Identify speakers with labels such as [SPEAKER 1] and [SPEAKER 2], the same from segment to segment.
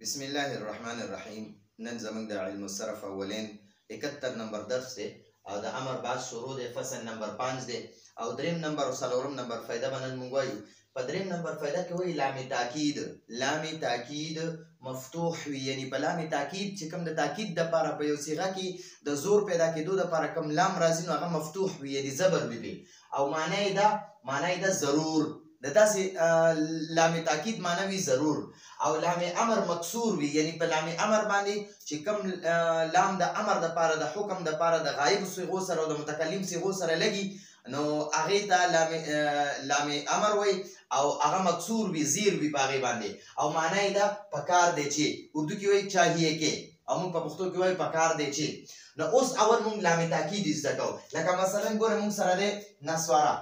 [SPEAKER 1] بسم الله الرحمن الرحیم. نن زموږ د علم الصرف اولین 71 نمبر درس دی او د امر بعد شروع دی، فصل نمبر 5 دی او دریم نمبر او څلورم نمبر فائدہ باندې موږ وایو. په دریم نمبر فائدہ کې وایي لام تاکید مفتوح وي، یعنی په لام تاکید چې کوم د تاکید د لپاره په یو صيغه کې د زور پیدا کېدو د لپاره کوم لام راځي نو هغه مفتوح وي، یعنی زبر وي او معنی دا ضرور د داسې لام تاکید معنی وي ضرور. او لام امر مکسور وي، یعنی په لام امر باندې چې کوم لام د امر د لپاره د حکم د لپاره د غایب صيغو سره او د متکلم صيغو سره لګي نو هغه ته لام امر وي او هغه مکسور وي، زیر وي په هغه باندې او معنی دا پکار دی چې اردو کې وایي چاهیه کې او موږ په پښتو کې وایي پکار دی چې. نو اوس اول موږ لام تاکید زده کوو. لکه مثلا ګوره موږ سره دی نسوارا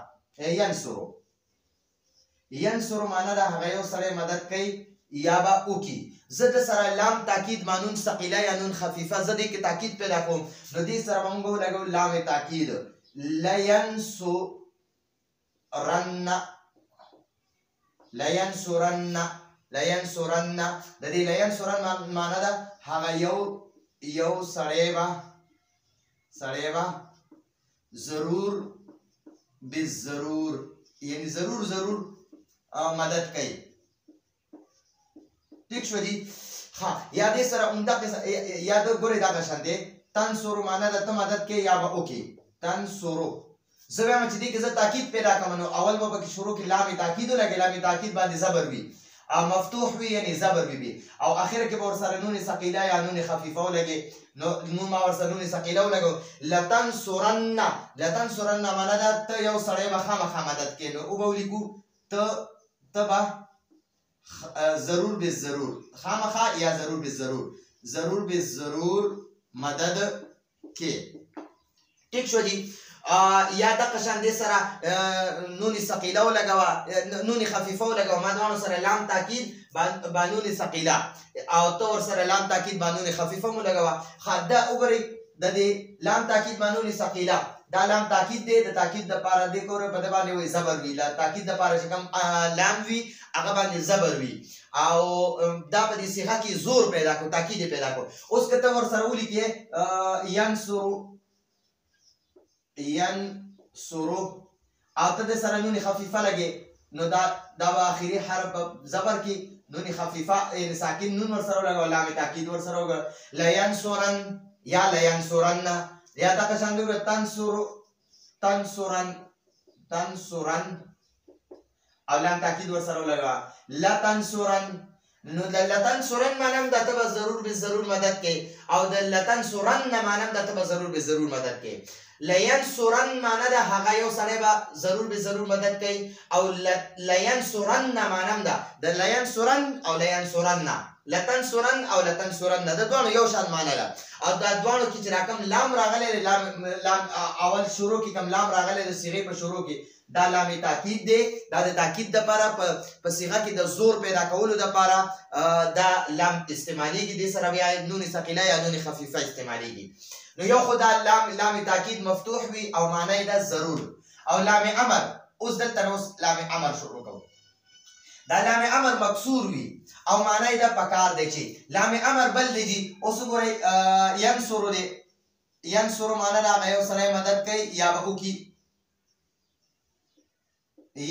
[SPEAKER 1] ینصرو معنی دا هغه یو سره مدد کوي یا با اوکی. زه د سره لام تاکید مانون ثقيله یا نون خفيفه زه دې کې تاکید پیدا کوم نو دې سره موږ لګو لام تاکید لینصرن د دې لینصرن معنی دا هغه یو سړی با ضرور بالضرور، یعنی ضرور مدد کوي. ٹھیک شو دی؟ ها یا دې سره عمدہ یا د ګورې دا غشن دی تنصرو معنی دا ته مدد کوي یا به اوکی تنصرو. زه وایم چې دې کې زه تاکید پیدا کوم نو اول به کې شروع کې لام تاکید ولګي، لام تاکید باندې زبر وي او مفتوح وي یعنی زبر وي او اخر کې به ور سره نون ثقيله یا نون خفيفه ولګي نو ما ور سره نون ثقيله ولګو. لتنصرن معنی دا ته یو سړی به خامخا مدد کوي نو او به ولیکو ته به ضرور بالضرور خامخا یا ضرور بالضرور مدد کې. ٹھیک شو دی؟ یا د قشان دې سره نون ثقيله ولګوا نون خفيفه ولګوا ما دوانو سره لام تاکید بانون ثقيله او تو ور سره لام تاکید بانون خفيفه ولګوا. خدا وګورئ د دې لام تاکید بانون ثقيله دا لام تاکید دی، د تاکید د پاره د کور په د باندې وي زبر وی، لا تاکید د پاره چې کوم لام وی هغه باندې زبر وی او دا په دې صيغه کې زور پیدا کو، تاکید پیدا کو. اوس کته ور سره ولیکي ینصرو او ته د سره نون خفيفه لګي نو دا اخري حرف زبر کې نون خفيفه یعنی ساکن نون ور سره لګو، لام تاکید ور سره وګ لینصرن یا لینصرن یا دا قشان دی تنصرن او لام تاکید ور سره لګا لا تنصرن نو د لتنصرن معنی دا ته ضرور بالضرور مدد کوي او د لتنصرن معنی دا ته ضرور بالضرور مدد کوي. لینصرن معنی دا هغه یو سړی به ضرور بالضرور مدد کوي او لینصرن معنی دا د لینصرن او لینصرن لتنصرن او لتنصرن د دوه یو شان معنی ده او د دوه کې چې راکم لام راغلی لام اول شروع کې کوم لام راغلی د صيغه په شروع کې دا لام تاکید دی، دا د تاکید د لپاره په صيغه کې د زور پیدا کولو د لپاره دا لام استعماليږي، د سره بیا نون ثقيله یا نون خفيفه استعماليږي. نو یو خدای لام تاکید مفتوح وي او معنی دا ضرور. او لام امر اوس دلته نو لام امر شروع کوو. دا لام امر مکسور وي او معنی دا پکار دی چې لام امر بل دی. اوس ګورئ ینصرو معنی دا یو سره مدد کوي یا به وکي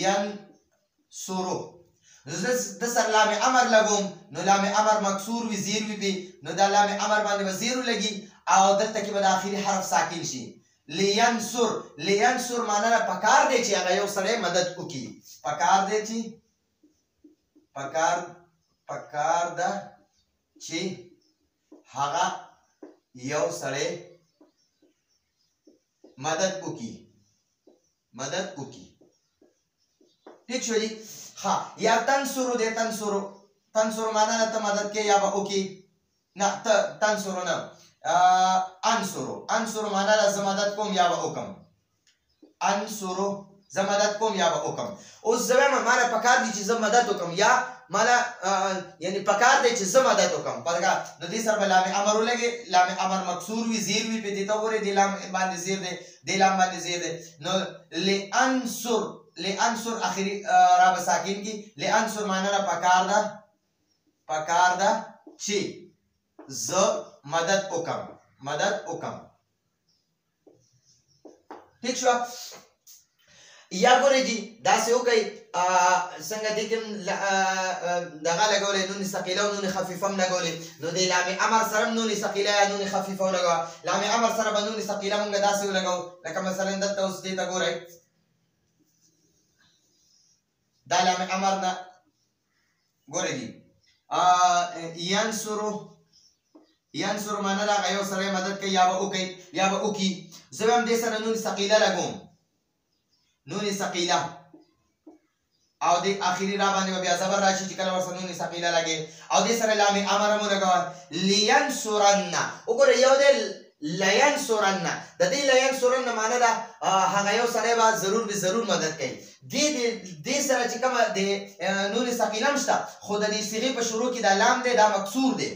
[SPEAKER 1] ینصرو. د سر لام امر لګوم نو لام امر مکسور وي زیر وي نو دا لام امر باندې به زیر لګي او دلته کې به د اخري حرف ساکن شي. لینصر معنی دا پکار دی چې هغه یو سره مدد وکي، پکار دی چې پکار ده چې هغه یو سره مدد وکي. ٹھیک شو دی؟ ها یا تنصرو دی تنصرو معنی ته مدد کوي یا به وکي نه تنصرو نه انصرو معنی دا زه مدد کوم یا به وکم انصرو زه مدد کوم یا به وکم. اوس زه وایم ماله پکار دی چې زه مدد وکم یا مالا یعنی پکار دی چې زه مدد وکم پرګه نو دې سره لام امر ولګي، لام امر مکسور وي زیر وي په دې ته وره دی لام باندې زیر دی نو لانصر اخري را بساکین کی لانصر معنی را پکار ده چې ز مدد وکم ٹھیک شو یا ګورې جی داسې وکړئ څنګه دې کې دغه لګولې نون ثقیله او نون خفیفه هم لګولې نو د لام امر سره هم نون ثقیله یا نون خفیفه ولګوه لام امر سره به نون ثقیله مونږ داسې ولګوو لکه مثلا دلته اوس دې ته ګورئ دا لام امر نه ګورئ جی ینصرو معنا راغی یو سړی مدد کوي یا به وکړي زه به هم دې سره نون ثقیله لګوم نون ثقیله او دې اخیری را باندې بیا زبر راشي چې کله ورسره نون ثقیله لګي او دې سره لام امر مو لګوه لینصرن وګوره یو دې لینصرن د دې لینصرن معنا دا هغه یو سړی به ضرور مدد کوي دې سره چې کومه د نون ثقیله هم شته خو د دې صیغې په شروع کې دا لام دی دا مکسور دی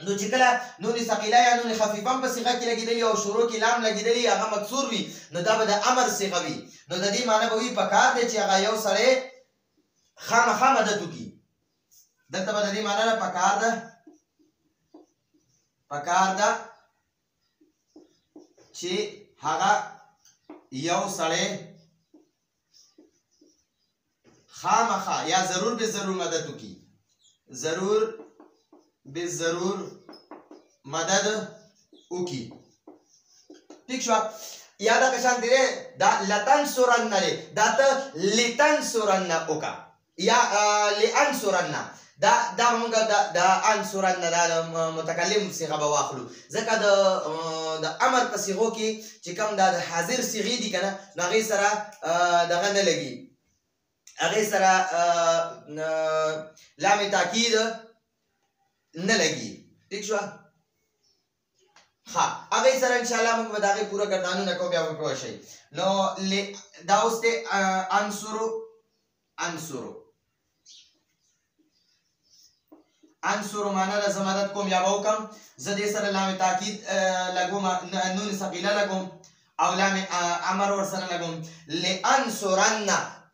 [SPEAKER 1] نو چې کله نون ثقیله یا نون خفیفه په صيغه کې لګیدلی او شروع کې لام لګیدلی هغه مکسور وي نو دا به د امر صيغه وي نو د دې معنی به وي پکار دی چې هغه یو سره خامخا مدد وکړي دلته به د دې معنی نه پکار ده چې هغه یو سره خامخا یا ضرور مدد وکړي ضرور مدد وکي ٹھیک شو یا دا کشان دیره دا لتنصرن لے دا تا لتنصرن اوکا یا لانصرن دا مونگا دا انصرن دا متکلم صیغه بواخلو ځکه د امر په صیغو کې چې کوم دا حاضر صیغې دي کنه نو هغې سره دغه نه لګي هغې سره لام تاکید نه لګي ٹھیک شو ها هغه سره ان شاء الله موږ به دا غي پورا ګردانونه کو بیا وکړو شي نو دا اوس ته انصرو معنا د زمادت کوم یا وکم زدي سره لام تاکید لګوم نون ثقيله لګوم او لام امر ور سره لګوم لانصرن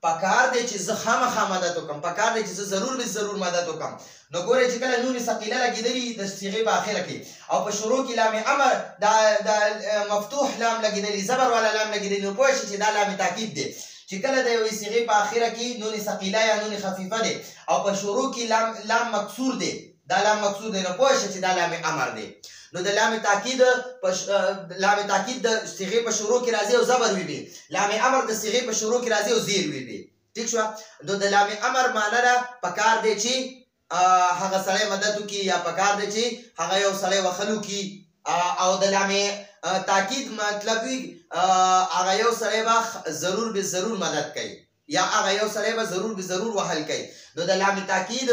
[SPEAKER 1] پکار دی چې زه خامخا مدد وکم پکار دی چې زه ضرور مدد وکم نو ګورئ چې کله نون ثقیله لګېدلي د صیغې په اخره کې او په شروع کې لام امر دا مفتوح لام لګېدلي زبر والا لام لګېدلي نو پوه شئ چې دا لام تاکید دی چې کله د یوې صیغې په اخره کې نون ثقیله یا نون خفیفه دی او په شروع کې لام مکسور دی دا لام مکسور دی نو پوه شئ چې دا لام امر دی نو د لام تاکید د صیغې په شروع کې راځي او زبر وي لام امر د صیغې په شروع کې راځي او زیر وي ٹھیک شو نو د لام امر معنی را پکار دی چې هغه سړی مدد وکړي یا پکار دی چې هغه یو سړی وخل وکړي او د لام تاکید مطلب وي هغه یو سړی به ضرور مدد کوي یا هغه یو سړی به ضرور وهل کوي نو د لام تاکید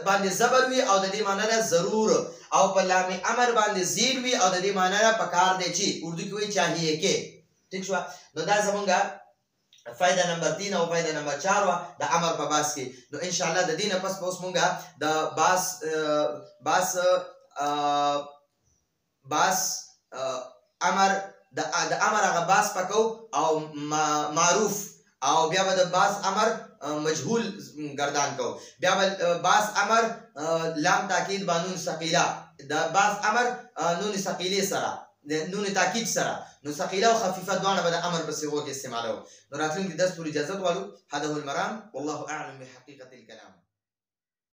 [SPEAKER 1] باندې زبر وي او د دې معنی نه ضرور او په لام امر باندې زیر وي او د دې معنی نه پکار دی چې اردو کې وایي چاهیے کې ٹھیک شو نو دا زمونږه فائدہ نمبر 3 او فائدہ نمبر 4 وا د امر په باس کې نو ان شاء الله د دینه پس اوس مونږه د باس امر د امر هغه باس پکو او معروف او بیا به د باس امر مجهول گردان کو بیا به باس امر لام تاکید بانون ثقيله د باس امر نون ثقيله سره نون تاکید سره نو ثقيله او خفيفه دوانه به د امر په صيغو کې استعمالو نو راتلونکي درس پوری اجازه والو هذا هو المرام والله اعلم بحقيقه الكلام